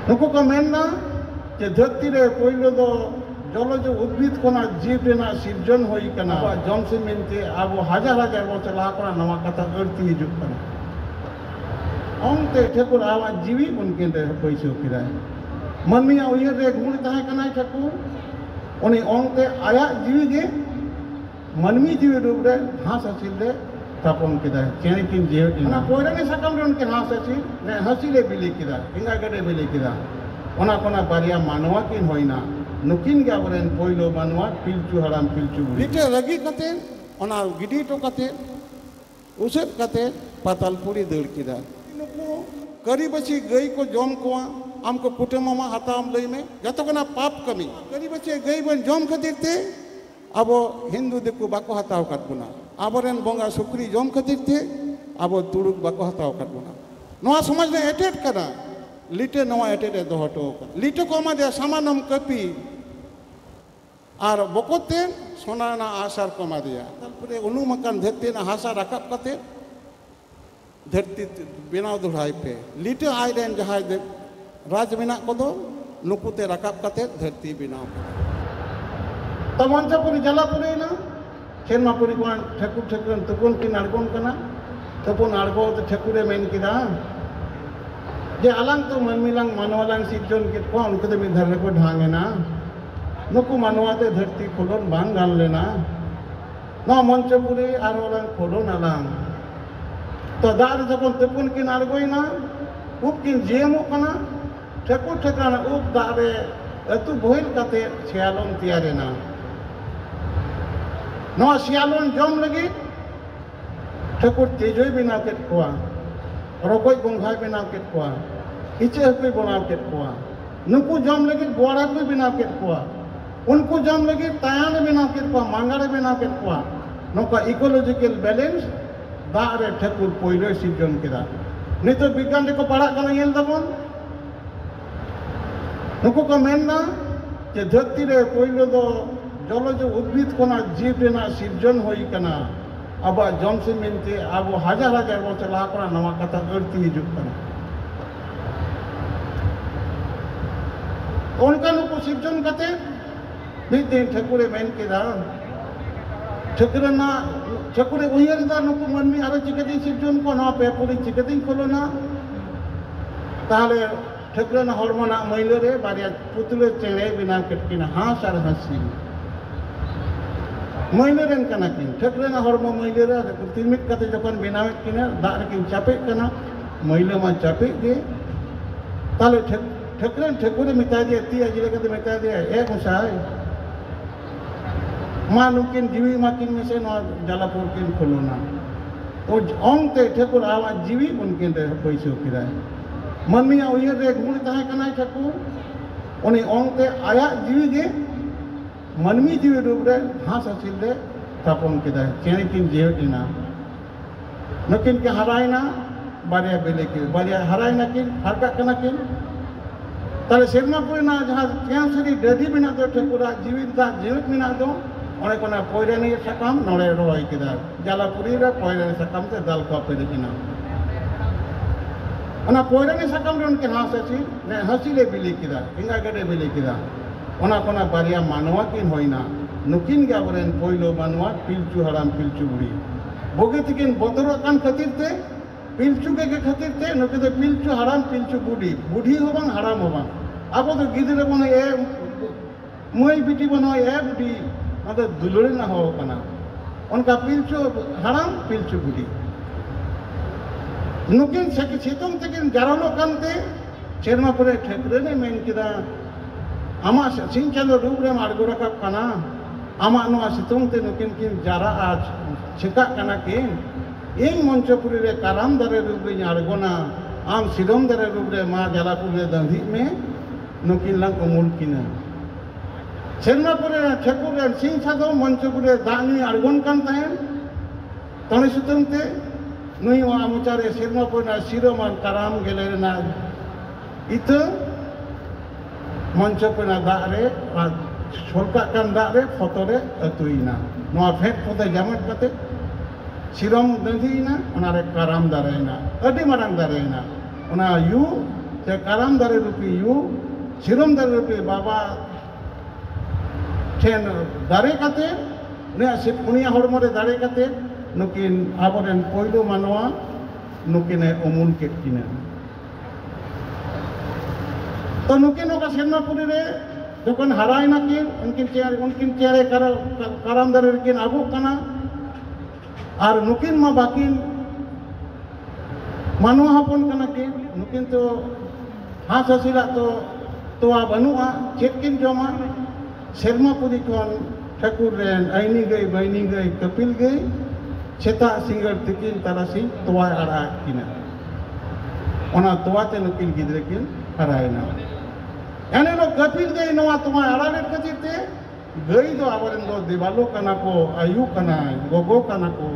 नुकु को मेनना जे धरती रे पहले दो जलज उद्भिद कोना जीव रेना सिर्जन होई कना जमसे मेनते अब हजार हजार बछर लाहा करा नवा कथा अर्थी हिजुग कना ओंते ठकुर आवा जीवी उनकिन रे पैसो किराय मनमिया उयर रे गुण ताहे कना ठकुर उनी ओंते आया जीवी गे मनमी जीवी रूप रे हास हसिल रे थापन किदा चेणे किन जेव ना पोरने सकम रे उनके हास हसिल ने हसिले बिली किदा इंगा गडे बिली किदा ओना कोना बारिया मानवा किन होइना नुकिन गे आबरेन पोइलो मानवा पिलचु हराम पिलचु लिटे रगी कते ओना गिडी तो कते उसेत कते पातालपुरी दड़ किदा नुकु करी बची गई को जम कोआ आमको पुटे मामा हताम लई में जतो कना पाप कमी करी बचे गई बन जम खातिर ते अब हिंदू दिकु बाको हताव काट बुना आबरेन बोंगा सुक्री जम खातिर ते अब तुड़ुक बाको हताव काट बुना नोआ समाज ने एटेट करा लिटे नोआ एटेट दोहटो लिटे को मा दे सामानम कपी आर बकोते सोनाना आसार को मा दिया तारपरे उनुमकान धरती ना हासा राकाब कते धरती बेनाव दुढ़ाई पे लिटे आइडेन जहां दे राज मेना को दो नुकुते राकाब कते धरती बेनाव तो मंचपुरी जलापुरी ना खेलमापुरी को ठकुर ठकुर तुकुन की नाड़गोन कना तुकुन आड़गो तो ठकुरे मेन किदा जे अलंग तो मनमिलंग मानवालंग सिजन के को उनको तो मी धरने को ढांगे ना नुकु मानवाते धरती खोलन बांग गान लेना ना मंचपुरी आरोलंग खोलन अलंग तो दार जब तुकुन की नाड़गोई ना उप किन जेमो कना ठकुर ठकुराना उप दारे अतु बोहिल कते छियालोन तियारे ना नवा सियालोन जम लगी ठकुर तेजोय बिनाव केट कोआ रकोय गोंघाय बिनाव केट कोआ इचे हकुय बनाव केट कोआ नुकु जम लगी गोड़ा को बिनाव केट कोआ उनको जम लगी तायाने बिनाव केट कोआ मांगारे बिनाव केट कोआ नोका इकोलॉजिकल बैलेंस दारे ठकुर पोइलो सिजन केदा नितो विज्ञान देखो पढ़ा कना येल दबन नुकु को मेनना जे धरती रे पोइलो दो जलज उद्भिद कोना जीव रेना सिर्जन होई कना अब जमसे मेनते अब हजार हजार बछर लाहा करा नवा कथा अर्थी हिजुग कना उनका नुकु सिर्जन कते मिद दिन ठकुरे मेन केदा ठकुरना ठकुरे उयर दा नुकु मनमी आरो चिकते सिर्जन को ना पेपुरी चिकते खोलना ताहले ठकुरना हरमोना मैलो रे बारिया पुतले चेणे बिना कटकिना हास आर हसी मैलो रेन कना किन ठकुरना हरमो मैलो रे तिमित कते जखन बिनावेत किना दार किन चापे कना मैलो मा चापे गे ताहले ठकुरन ठकुरे मिता दे ती अजिले कते मिता दे ए मुसाय मा नुकिन जीवी मा किन में से नो जलापुर किन खोलना ओ ओंते ठकुर आवा जीवी उनकिन रे पैसो किराय मनमिया उयर रे गुण ताहे कना ठकुर उनी ओंते आया जीवी गे मनमी जीवी रूप रे हास हसिल रे थापन किदा चेणे किन जेव इना नकिन के हरायना बारिया बेले के बारिया हरायना किन हरका कना किन ताले सेरमा पुरिना जहां कैंसरी डडी बिना दो ठकुरा जीवित दा जीवित बिना दो ओने कोना पोइरानी सकाम नोड़े रोय किदा जलापुरी रे पोइरानी सकाम ते दाल को पे किना ओना पोइरानी सकाम रे उनके हास हसी ने हसिले बिली किदा इंगा गडे बिली किदा ओना कोना बारिया मानवा किन होइना नुकिन गे आबरेन पोइलो मानवा पिलचु हराम पिलचु बुढ़ी भोगे तिकिन बदरो कान खातिर ते पिलचु के खातिर ते नुके तो पिलचु हराम पिलचु बुढ़ी बुढ़ी हो बांग हराम हो बांग अब तो गिदरे बनो ए मई बिटी बनो ए बुढ़ी अदे दुलड़ी ना हो कना उनका पिलचु हराम पिलचु बुढ़ी नुकिन सितुंग तिकिन जारालो कानते सेरमा परे ठकुरे ने मेन किदा आमा सिंह चंद्र रूप रे आड़गो राकाब कना आमा नोआ सितुंग ते नुकिन किन जारा आज छिका कना किन इन मंचपुरी रे काराम दारे रूप रे आड़गोना आम सिरम दारे रूप रे मा जलापुर रे दंधी में नुकिन लंग उमुल किना सेरमा परे ठकुर रे सिंह सादो मंचपुरी रे दानी आड़गोन कान ताहेन तणे सितुंग ते नुई वा मुचारे सेरमा परे सिरमान काराम गेले ना इत मंचपुरी दारे छोलका कान दारे फोटोरे अतुइना नोआ फेट पोते जामत कते सिरम दंधीना ओनारे काराम दारेना अडी मारांग दारेना ओना you karam dare rupi yu sirom dare rupi baba chen dare kate unia hormo re dare kate nukin aboren poilu manwa nukine umul ket kina to nukin oka Sernapuri re jokon harai nakin unkin chere karam dare kin agu kana ar nukin ma bakin manwa hapon kana kin nukin to has hasila to toa banua chet kin joma Sernapuri kon Thakur rain आईनी गई कपिल गई सेता singer तिकिन तारासी तोवा आड़ा किना ओना तोवा ते नुकिन गिद्रे किन हरायना यानी लो कपिल गई नवा तोवा आड़ा लेट कचिते गई दो आवरन दो देवालो कना को आयु कना गोगो कना को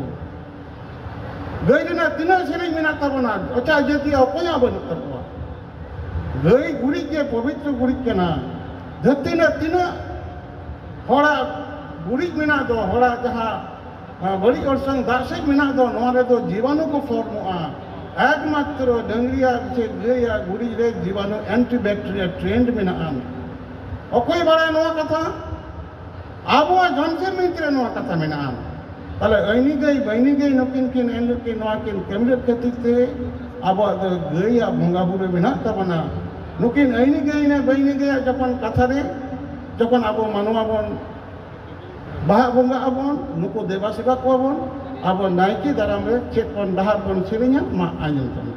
गई ना तिना सेरे मिना तबना ओचा जति अकोया बन करवा गई गुड़ी के पवित्र गुड़ी कना धरती ना तिना होड़ा गुड़ी मिना दो होड़ा जहाँ बड़ी अर्संग दार्शनिक मिना दो नोरे दो जीवाणु को फॉर्मुआ एकमात्र डंगरिया से गया गुड़ी रे जीवाणु एंटीबैक्टीरिया ट्रेंड मिना आम ओकोई बड़ा नोआ कथा आबुआ जॉनसन मिंत्रे नोआ कथा मिना आम ताले बहनी गई नकिन किन एंडर के नोआ किन कैमरे कतिते आबुआ दो गया भंगा बुरे मिना तबना नकिन ऐनी गई ने बहनी गया जपन कथा रे जपन आबो मानवा बन बाहा बंगा abon nuko deba seba ko abon abon naiki daram re chet kon dahar bon sirinya ma anyum tam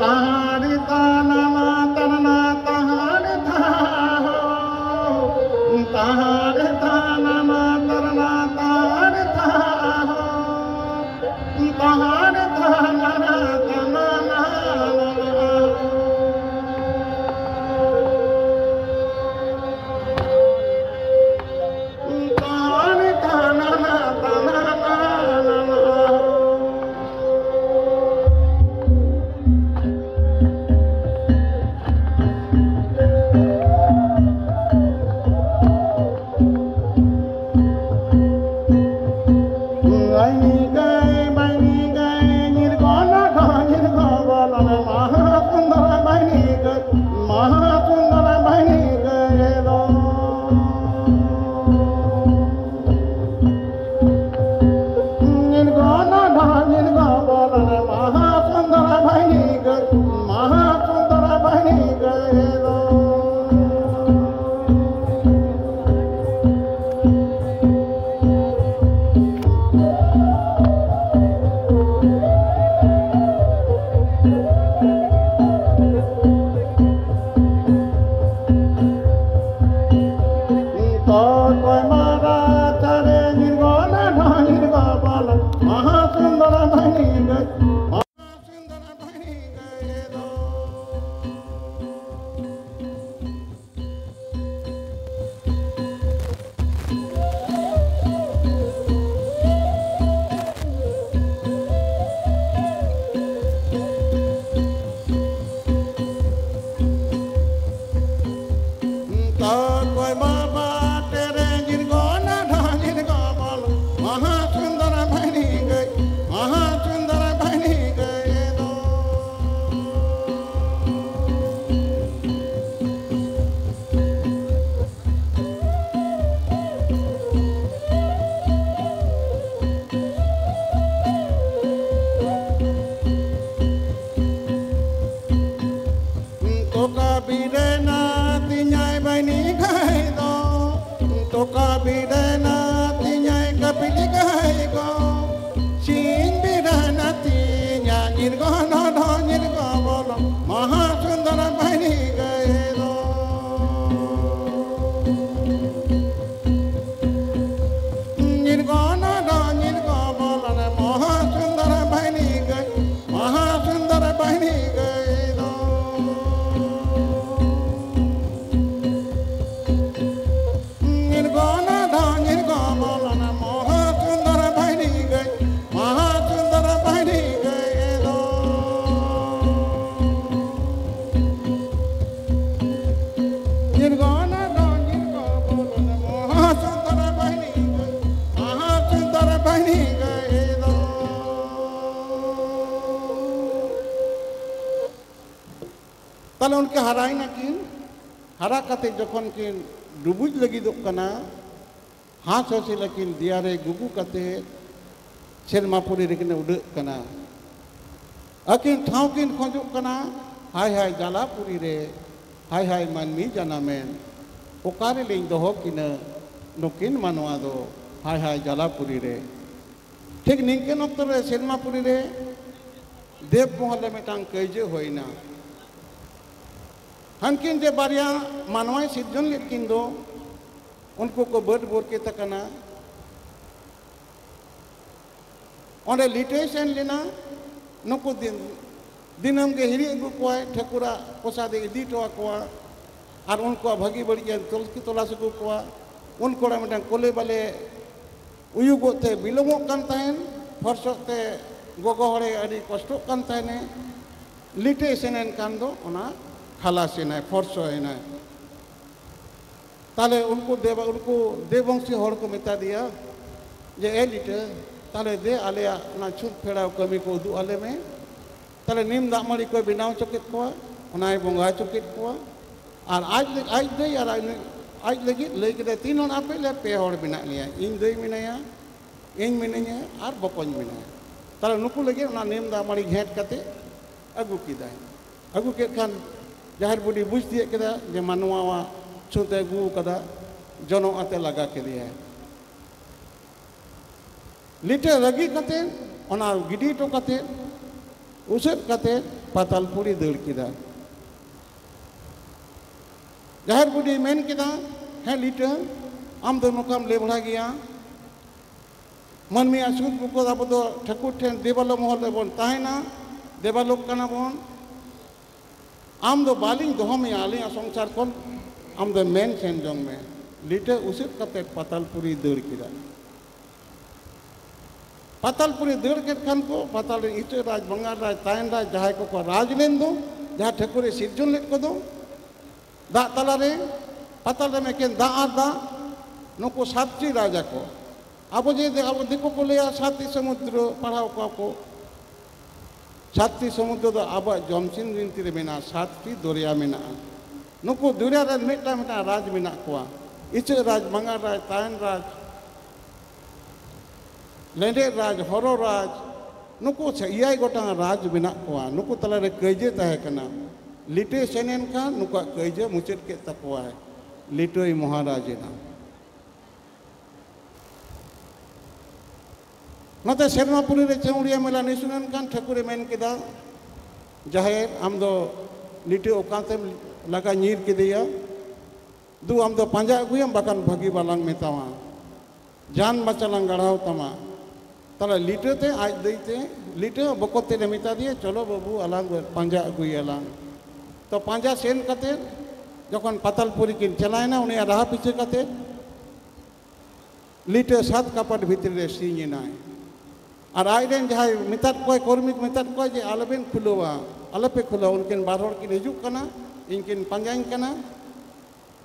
tahari tanana tanana tahari thaho tahari tanana tanana tahane tahana tanana tahane tanana tanana Nirvana ताले उनके हराई ना किन हरा कते जखन किन डुबुज लगी दो कना हाँ सोचे लेकिन दियारे गुगु कते सेरमापुरी रेकिन उड़ कना अकिन ठाव किन खोजो कना हाय हाय जालापुरी रे हाय हाय मानमी जानामेन ओकारे लें दोहो किन नुकिन मानवा दो हाय हाय जालापुरी रे ठीक निंकेन अक्तर रे सेरमापुरी रे देव महल मिटांग कइजे होइना हनकिन जे बारिया मानवाय सिरजन लेकिन दो उनको को बड़ बोर के तकना ओंडे लिटेशन लेना नुको दिनम के हिरी अगु को ठकुरा प्रसाद इदी टवा को और उनको भागी बड़ी तुलसी तलाश अगु को उनको मिटांग कोले बाले उयुगोते बिलोमो कान ताहेन फरसते गोगो हरे अडी कष्टो कान ताहेने लिटेशन एन कान दो ओना खालास है फर्सो है ताले उनको देववंशी हर को मेता दिया जे ए लिटे ताले दे आले ना छुट फेड़ा कमी को उदू आले में ताले नीम दामड़ी को बनाव चुकित को उनाय बंगा चुकित को और आज दे यार आज लगी लेके तीन हन आपे ले पे हर बिना लिया इन दई मिनाया इन मिनाया और बपन मिनाया ताले नुकु लगे ना नीम दामड़ी घेट कते अगु किदा अगु के खान जाहिर बुढ़ी बुझ दिए कदा जे मानवा छुते अगू कदा जनो आते लगा के दिया लिटे रगी कते ओना गिडी तो कते उसे कते पातालपुरी दड़ किदा जाहिर बुढ़ी मेन किदा है लिटे आम दो मुकाम ले बढ़ा गया मन में आसुद बुको अब दो ठकुर ठेन देवालो महल बोन ताहेना देवालोक कना बोन आम दो बालिंग दोह में आले संसार कौन आम दो मेन सेन जोंग में लिटे उसे कते पातालपुरी दड़ किदा पातालपुरी दड़ के खान को पाताल इटे राज बंगाल राज तायन राज जहां को राज लेन दो जहां ठकुरे सिरजन लेट को दो दा तला रे पाताल में केन दा आर दा नुको सातटी राजा को अब जे अब दिको को लिया सातटी समुद्र पढ़ाओ को सातटी समुद्र दो अब जमसिन बिनती रे मेना सातटी दरिया मेना नुको दरिया रे मिटा मिटा राज मेना कोआ इचे राज बंगाल राज तायन राज लेंडे राज हरो राज नुको इयाय गोटा राज मेना कोआ नुको तला रे कइजे ताहे कना लिटे सेनेन का नुको कइजे मुचेद के तकवा है लिटोई महाराजेना नते सेरमापुरी रे चौड़िया मेला निसुनन कान ठकुरे मेन केदा जाहेर आम दो लिटे ओकाते लगा नीर के दिया दु आम दो पांजा अगुयम बाकान भागी बालांग मेतावा जान बचलांग गढ़ाव तमा तला लिटे ते आज देते लिटे बकोते ने मेता दिए चलो बाबू अलांग पांजा अगुयलांग तो पांजा सेन कते जखन पातालपुरी किन चलायना उनी राह पीछे कते लिटे सात कपट भीतर रे सीनाय और आइडेन जहाँ मितात को कर्मी मितात को जे आलबेन खुलवा आलपे खुला उनकिन बारहर किन हिजुक कना इनकिन पंजाइन कना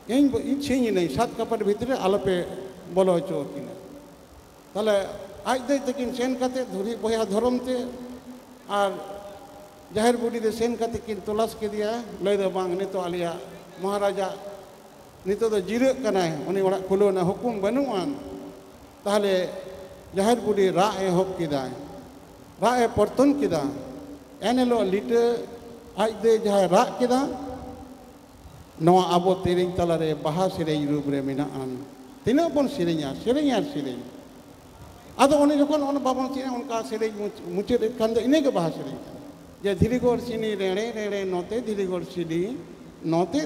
इन छीनी नहीं सात कपट भीतर आलपे बोलो चो किन ताले आज दे तकिन सेन कते धुरी बया धरम ते और जाहिर बुढ़ी दे सेन कते किन तलाश के दिया लय दो बांग ने तो आलिया महाराजा नितो दो जिरे कना उनी ओड़ा खुलो ना हुकुम बनुआन ताले जाहिर बुढ़ी रा एहब किदा रा ए परतन किदा एनेलो लिटे आज दे जहाँ रा किदा नवा आबो तेरें तला रे बाहा सेरें रूप रे मिना आन तीना बन सेरेंया सेरेंया सेरें आदो उन्हें जोखन उन बाबन सेरें उनका सेरें मुचे रे कंदो इन्हें के बाहा सेरें जे धीरीगोर सिनी रेड़े रेड़े नोते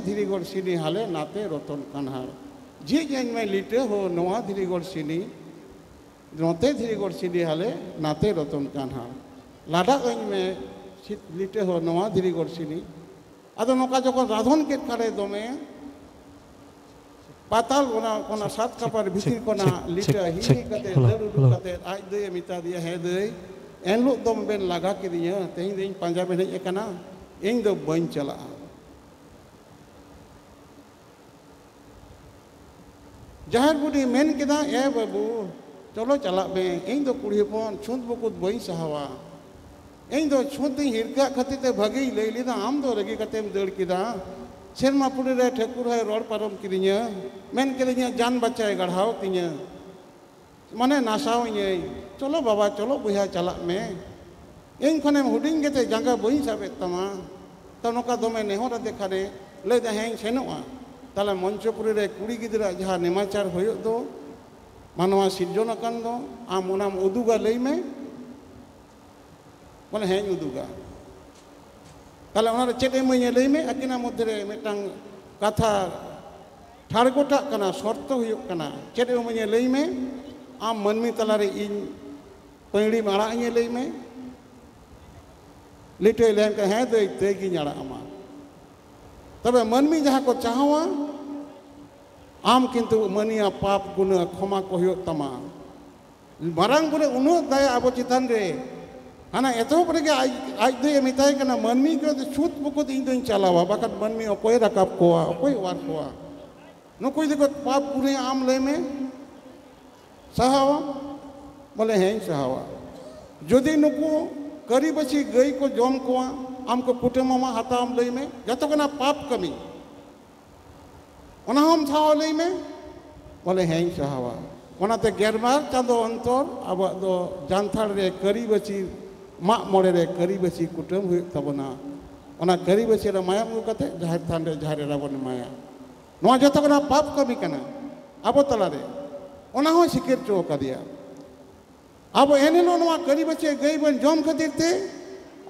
धीरीगोर सिनी हाले नाते रतन कन्हार जी जेन में लिटे हो नवा धीरीगोर सिनी नोते धीरीगोर सिनी हाले नाते रतन कन्हार लाडा गंज में लिटे हो नवा धीरीगोर सिनी आदो नौका जोखन राधन के करे दो में पाताल कोना सात कपर भीतर कोना लिटे हिनी कते दरुदु कते आज दे मिता दिया है दे एनलो दम बेन लगा के दिया तेहिं दिन पंजाब में नहीं एकना इन दो बन चला जाहिर बुढ़ी मेन केदा ए बाबू चलो चला बे इन दो कुड़ी पन छुंद बकुद बई सहावा इन दो छुती हिरका खतीते भगी ले लीदा आम दो रगी कतेम दड़ किदा सेरमा पुरी रे ठाकुर है रोड पारम किदिया मेन किदिया जान बचाए गढ़ाव तिया माने नासाव इये चलो बाबा चलो बुया चला में इन खने हुडिंग गेते जांगा बई साबे तमा त नोका दोमे नेहरा देखारे ले दा हें सेनोआ ताला मंचपुरी रे कुड़ी गिदरा जहा नेमाचार होयो दो मानवा सिरजन अकान दो आम उनाम उदुगा लई में बोले हें उदुगा ताला ओना चेत एमई लई में अकिना मध्य रे मिटांग कथा ठाड़गोटा कना शर्त हुयो कना चेत एमई लई में आम मनमी तला रे इन पैड़ी माड़ा इए लई में लिटे लेन के हैं दे तेगी नाड़ा आमा तबे मनमी जहाँ को चाहवा आम किंतु मनिया पाप गुण क्षमा को हुयो तमा मारांग बुरे उनो दया आबो चितान रे हाना एतो परे के आज दे मिताय कना मनमी को छूत बुको इन दोइन चलावा बाकत मनमी अकोय रकाब कोआ अकोय वार कोआ नुकोय देखो पाप गुणे आम ले में सहावा बोले हैं सहावा जदि नुको करी बची गई को जम कोआ आमको कुटुंबमा हताम लई में जतो कना पाप कमी ओना हम थाव लई में बोले हैं सहावा ओनाते गेरमार चांदो अंतर अब दो जानथाड़ रे करी बची मा मोड़े रे करी बची कुटुंब हुई तबना ओना करी बची रे माया मु कते जाहिर थान रे जाहिर रावण माया नोआ जतो कना पाप कमी कना अब तला रे ओना हो सिकेर चो कदिया अब एनेलो नोआ करी बचे गई बन जम खातिर ते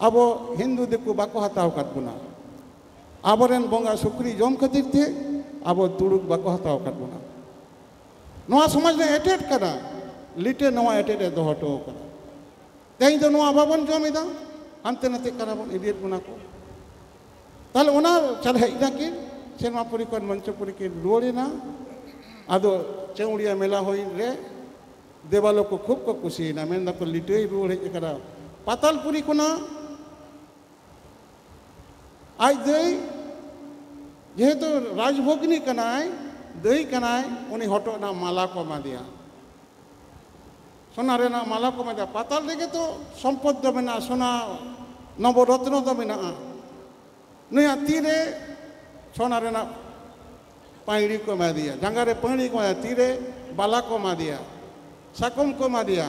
अब हिंदू दिकु बाको हताव काट बुना आबरेन बोंगा सुक्री जम खातिर ते अब तुड़ुक बाको हताव काट बुना नोआ समाज ने एटेट करा लिटे नोआ एटेट दोहटो करा तेई दो नोआ बाबन जमिदा अंते नते करा बन इडियट बुना को ताले ओना चल हेइदा के सेमापुरी कोन मंचपुरी के रोड़ेना आदो चौड़िया मेला होई रे देवालों को खूब को खुशी ना मैं को लिटे रूढ़ है करा पातालपुरी को ना आज दई यह तो राजभोगनी कनाय दई कनाय उन्हें हटो ना माला को मा दिया सोना रे ना माला को मा दिया पाताल देखे तो संपद दो बिना सोना नवरत्न दो बिना नया तीरे सोना रे ना पाइड़ी को मा दिया जंगा रे पाइड़ी को मा तीरे बाला को मा दिया साकुम को मा दिया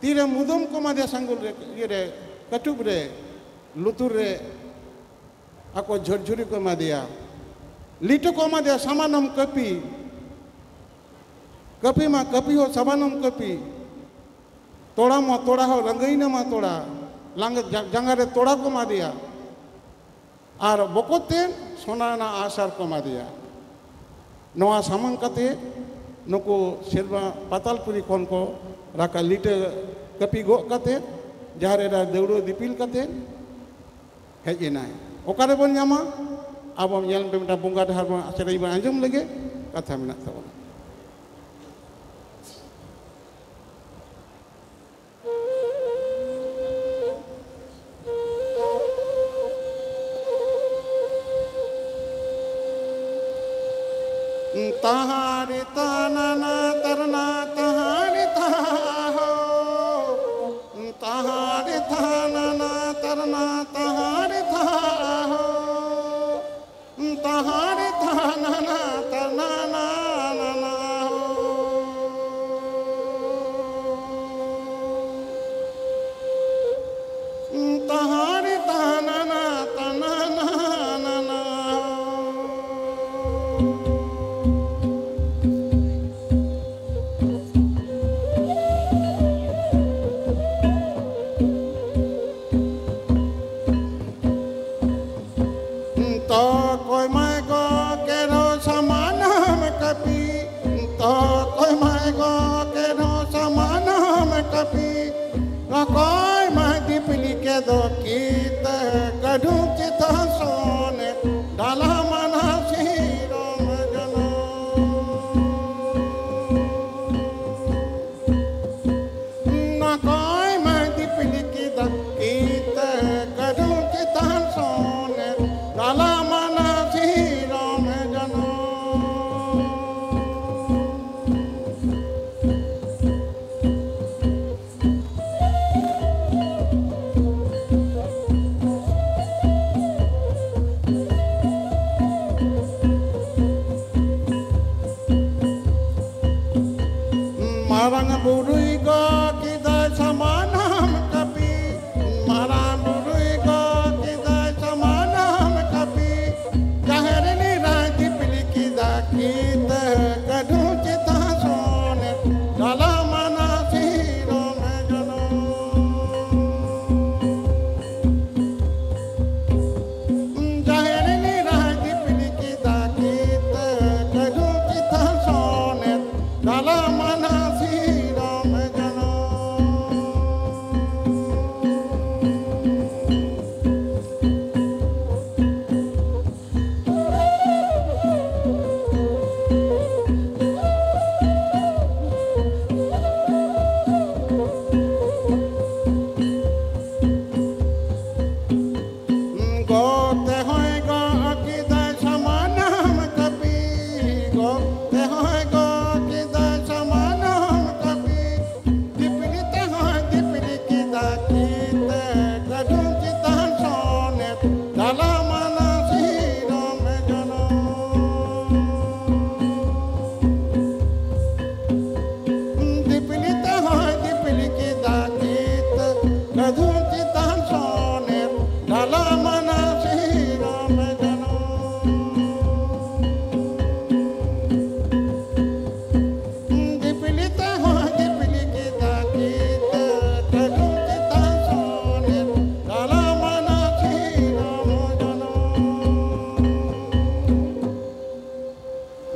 तीरे मुदुम को मा दिया संगुल रे ये रे कटुब रे लुतुर रे आको झुरझुरी को मा दिया लीटो को मा दिया समानम कपी कपी मा कपी हो समानम कपी तोड़ा मा तोड़ा हो रंगई न मा तोड़ा लांग जंगा रे तोड़ा को मा दिया आर बकोते सोना ना आसार को मा दिया नोआ सामान कते नुको सिरवा पातालपुरी कोन को राका लिटे कपी गो कते जहारे रा देवड़ो दिपिल कते हेजेना ओकारे बन ᱧᱟᱢᱟ अब हम येल बेटा बुंगा डहार बन आचराई बन आंजम लगे कथा मेना तबना तहारे ताना तरना तहारे ताहो तहारे ताना तरना तहारे ताहो तहारे ताना तरना ना तहारे ताना तना ना तो कोई मैं को के रो सम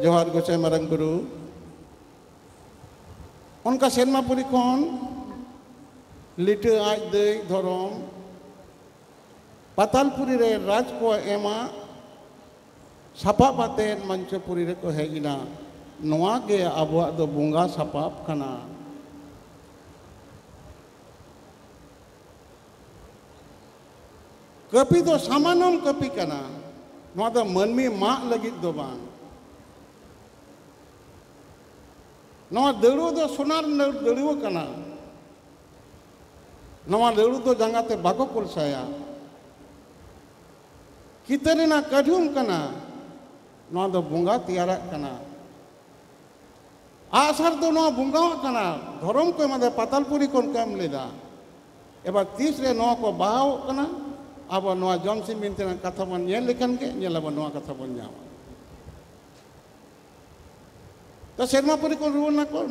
जोहार गोसाई मारंग गुरु उनका सेरमापुरी खन लिटे आज दे धरम पातालपुरी रे राज को एमा सापा बाते मंचपुरी रे को हेगिना नवा गे आबुआ दो बुंगा सापाप कना कपी दो सामानम कपी कना नवा दो मनमी मा लगी दो बांग नवा दड़ो दो सोनार दड़ो कना नवा दड़ो दो जंगाते बाको कुलसाया कितने ना कढ़ूम कना नवा दो बुंगा तियारा कना आसार दो नवा बुंगा कना धर्म को मदे पातालपुरी कोन काम लेदा एबा तीसरे नवा को बाव कना अब नवा जॉनसन मिनते ना कथा बन ये लेखन के ये लब नवा कथा बन जावा तो सेरमापुरी को रुल ना को